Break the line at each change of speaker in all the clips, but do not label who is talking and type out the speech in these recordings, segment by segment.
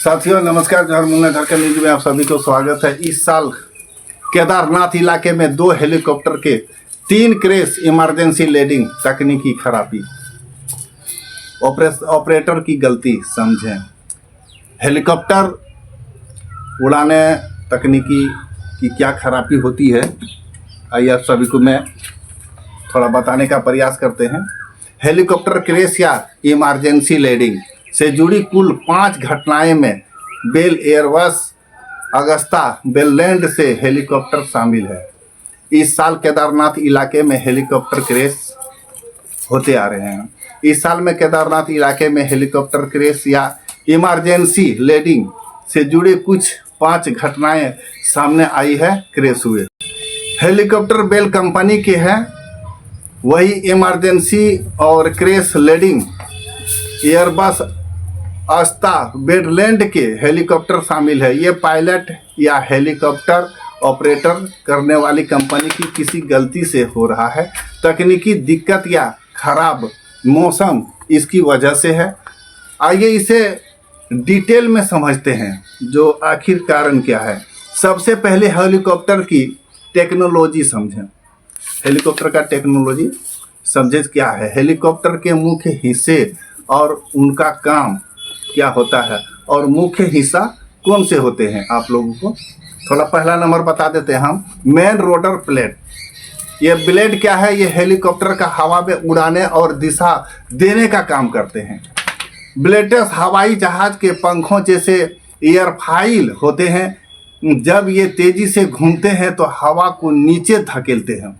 साथियों नमस्कार। जहर मुन्ना झारखंड न्यूज में आप सभी को स्वागत है। इस साल केदारनाथ इलाके में 2 हेलीकॉप्टर के 3 क्रैश, इमरजेंसी लैंडिंग, तकनीकी खराबी, ऑपरेटर की गलती समझें। हेलीकॉप्टर उड़ाने तकनीकी की क्या खराबी होती है, आइए आप सभी को मैं थोड़ा बताने का प्रयास करते हैं। हेलीकॉप्टर क्रैश या इमरजेंसी लैंडिंग से जुड़ी कुल 5 घटनाएं में बेल एयरबस अगस्ता बेललैंड से हेलीकॉप्टर शामिल है। इस साल केदारनाथ इलाके में हेलीकॉप्टर क्रैश होते आ रहे हैं। इस साल में केदारनाथ इलाके में हेलीकॉप्टर क्रैश या इमरजेंसी लैंडिंग से जुड़ी कुछ 5 घटनाएं सामने आई है। क्रैश हुए हेलीकॉप्टर बेल कंपनी के हैं, वही इमरजेंसी और क्रैश लैंडिंग एयरबस अस्ता बेललैंड के हेलीकॉप्टर शामिल है। ये पायलट या हेलीकॉप्टर ऑपरेटर करने वाली कंपनी की किसी गलती से हो रहा है। तकनीकी दिक्कत या खराब मौसम इसकी वजह से है। आइए इसे डिटेल में समझते हैं, जो आखिर कारण क्या है। सबसे पहले हेलीकॉप्टर की टेक्नोलॉजी समझें। हेलीकॉप्टर का टेक्नोलॉजी समझे क्या है। हेलीकॉप्टर के मुख्य हिस्से और उनका काम क्या होता है और मुख्य हिस्सा कौन से होते हैं, आप लोगों को थोड़ा पहला नंबर बता देते हैं हम। मेन रोटर प्लेट, ये ब्लेड क्या है, ये हेलीकॉप्टर का हवा में उड़ाने और दिशा देने का काम करते हैं। ब्लेड्स हवाई जहाज के पंखों जैसे एयरफॉइल होते हैं। जब ये तेजी से घूमते हैं तो हवा को नीचे धकेलते हैं,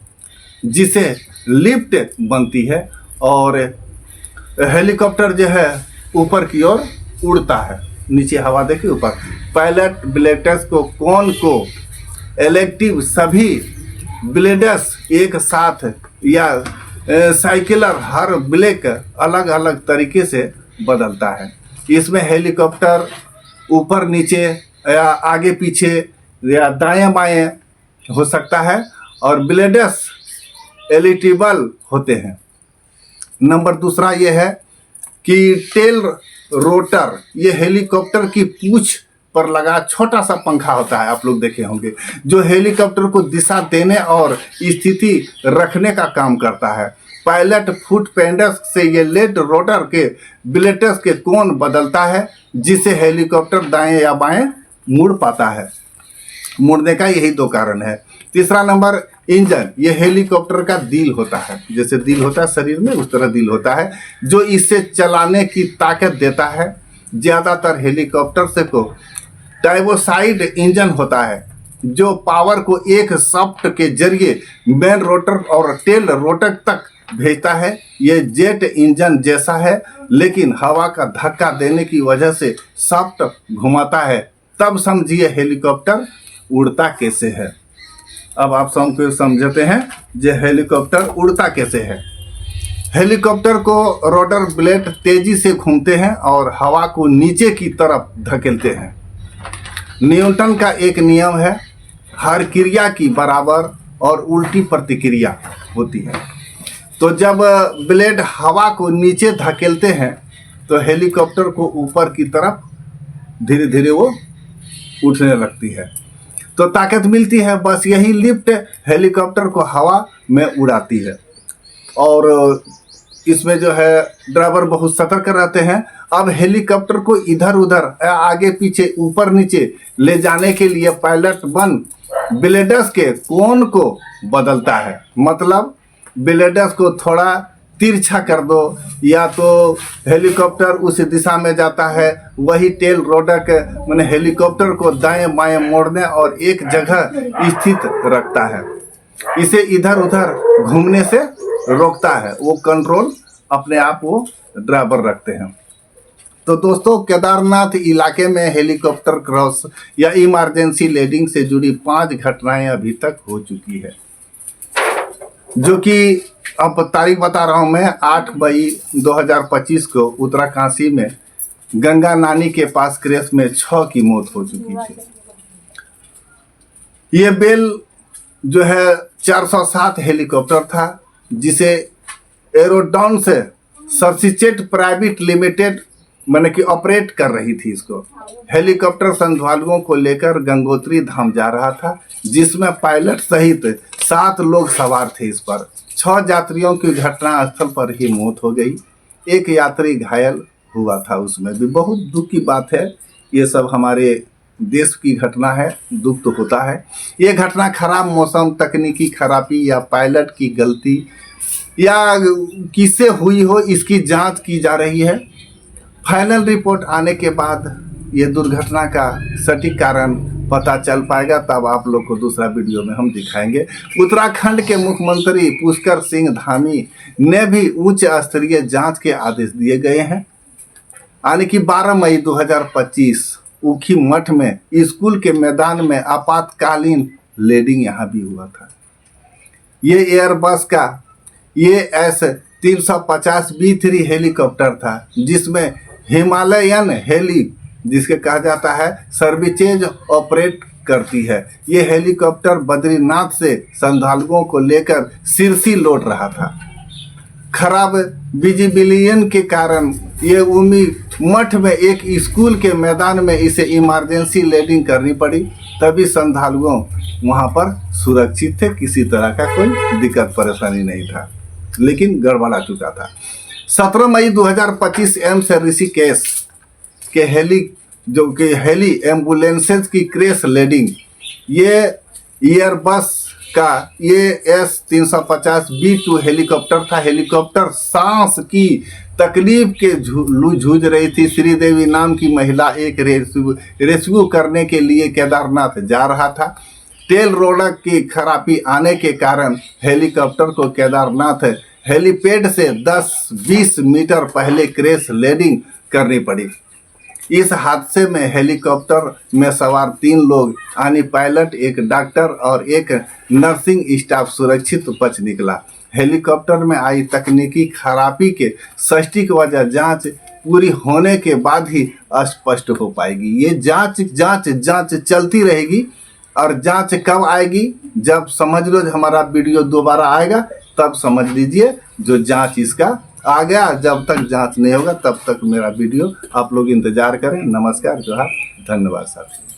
जिसे लिफ्ट बनती है और हेलीकॉप्टर जो है ऊपर की ओर उड़ता है। नीचे हवा देखिए, ऊपर। पायलट ब्लेड्स को कौन को इलेक्टिव सभी ब्लेड्स एक साथ या साइकिलर हर ब्लेक अलग अलग तरीके से बदलता है। इसमें हेलीकॉप्टर ऊपर नीचे या आगे पीछे या दाएं बाएं हो सकता है और ब्लेड्स एलिटेबल होते हैं। नंबर दूसरा ये है कि टेल रोटर, ये हेलीकॉप्टर की पूंछ पर लगा छोटा सा पंखा होता है, आप लोग देखे होंगे, जो हेलीकॉप्टर को दिशा देने और स्थिति रखने का काम करता है। पायलट फुट पेडल्स से ये लेड रोटर के ब्लेड्स के कोण बदलता है, जिससे हेलीकॉप्टर दाएं या बाएं मुड़ पाता है। मुड़ने का यही 2 कारण है। तीसरा नंबर इंजन, ये हेलीकॉप्टर का दिल होता है। जैसे दिल होता है शरीर में, उस तरह दिल होता है, जो इसे चलाने की ताकत देता है। ज़्यादातर हेलीकॉप्टर से को टाइबोसाइड इंजन होता है, जो पावर को एक शाफ्ट के जरिए मेन रोटर और टेल रोटर तक भेजता है। ये जेट इंजन जैसा है, लेकिन हवा का धक्का देने की वजह से शाफ्ट घुमाता है। तब समझिए हेलीकॉप्टर उड़ता कैसे है। अब आप सबको समझते हैं जो हेलीकॉप्टर उड़ता कैसे है। हेलीकॉप्टर को रोटर ब्लेड तेजी से घूमते हैं और हवा को नीचे की तरफ धकेलते हैं। न्यूटन का एक नियम है, हर क्रिया की बराबर और उल्टी प्रतिक्रिया होती है। तो जब ब्लेड हवा को नीचे धकेलते हैं तो हेलीकॉप्टर को ऊपर की तरफ धीरे धीरे वो उठने लगती है, तो ताकत मिलती है। बस यही लिफ्ट हेलीकॉप्टर को हवा में उड़ाती है। और इसमें जो है ड्राइवर बहुत सतर्क रहते हैं। अब हेलीकॉप्टर को इधर उधर आगे पीछे ऊपर नीचे ले जाने के लिए पायलट ब्लेड्स के कोण को बदलता है। मतलब ब्लेड्स को थोड़ा तिरछा कर दो, या तो हेलीकॉप्टर उस दिशा में जाता है। वही टेल रोटर के मैंने हेलीकॉप्टर को दाएं बाएं मोड़ने और एक जगह स्थित रखता है। इसे इधर उधर घूमने से रोकता है। वो कंट्रोल अपने आप वो ड्राइवर रखते हैं। तो दोस्तों, केदारनाथ इलाके में हेलीकॉप्टर क्रॉस या इमरजेंसी लैंडिंग से जुड़ी 5 घटनाएं अभी तक हो चुकी है, जो कि अब तारीख बता रहा हूँ मैं। 8 मई 2025 को उत्तराकाशी में गंगा नानी के पास क्रैश में 6 की मौत हो चुकी थी। ये बेल जो है 407 हेलीकॉप्टर था, जिसे एरोडॉन से सर्सिचेट प्राइवेट लिमिटेड मैंने कि ऑपरेट कर रही थी इसको। हेलीकॉप्टर श्रद्धालुओं को लेकर गंगोत्री धाम जा रहा था, जिसमें पायलट सहित 7 लोग सवार थे। इस पर 6 यात्रियों की घटनास्थल पर ही मौत हो गई, 1 यात्री घायल हुआ था। उसमें भी बहुत दुख की बात है। ये सब हमारे देश की घटना है, दुख तो होता है। ये घटना खराब मौसम, तकनीकी खराबी या पायलट की गलती या किससे हुई हो, इसकी जांच की जा रही है। फाइनल रिपोर्ट आने के बाद ये दुर्घटना का सटीक कारण पता चल पाएगा, तब आप लोग को दूसरा वीडियो में हम दिखाएंगे। उत्तराखंड के मुख्यमंत्री पुष्कर सिंह धामी ने भी उच्च स्तरीय जांच के आदेश दिए गए हैं। यानी कि 12 मई 2025 ऊखी मठ में स्कूल के मैदान में आपातकालीन लैंडिंग यहाँ भी हुआ था। ये एयरबस का ये S350 B3 हेलीकॉप्टर था, जिसमें हिमालयन हेली जिसके कहा जाता है सर्विसेज ऑपरेट करती है। ये हेलीकॉप्टर बद्रीनाथ से श्रद्धालुओं को लेकर सिरसी लौट रहा था। खराब विजिबिलियन के कारण ये उमी मठ में एक स्कूल के मैदान में इसे इमरजेंसी लैंडिंग करनी पड़ी, तभी श्रद्धालुओं वहाँ पर सुरक्षित थे, किसी तरह का कोई दिक्कत परेशानी नहीं था, लेकिन गड़बड़ा चुका था। 17 मई 2025 एम्स ऋषिकेश के हेली एम्बुलेंसेज की क्रैश लैंडिंग, ये एयरबस का ये S350 B2 हेलीकॉप्टर था। हेलीकॉप्टर सांस की तकलीफ के जूझ रही थी। श्रीदेवी नाम की महिला एक रेस्क्यू करने के लिए केदारनाथ जा रहा था। टेल रोलर की खराबी आने के कारण हेलीकॉप्टर को केदारनाथ हेलीपैड से 10-20 मीटर पहले क्रैश लैंडिंग करनी पड़ी। इस हादसे में हेलीकॉप्टर में सवार 3 लोग यानी पायलट, एक डॉक्टर और एक नर्सिंग स्टाफ सुरक्षित बच निकला। हेलीकॉप्टर में आई तकनीकी खराबी के सटीक वजह जांच पूरी होने के बाद ही स्पष्ट हो पाएगी। ये जांच चलती रहेगी, और जांच कब आएगी, जब समझ लो हमारा वीडियो दोबारा आएगा तब समझ लीजिए जो जांच इसका आ गया। जब तक जांच नहीं होगा तब तक मेरा वीडियो आप लोग इंतजार करें। नमस्कार, जोहार, धन्यवाद साथी।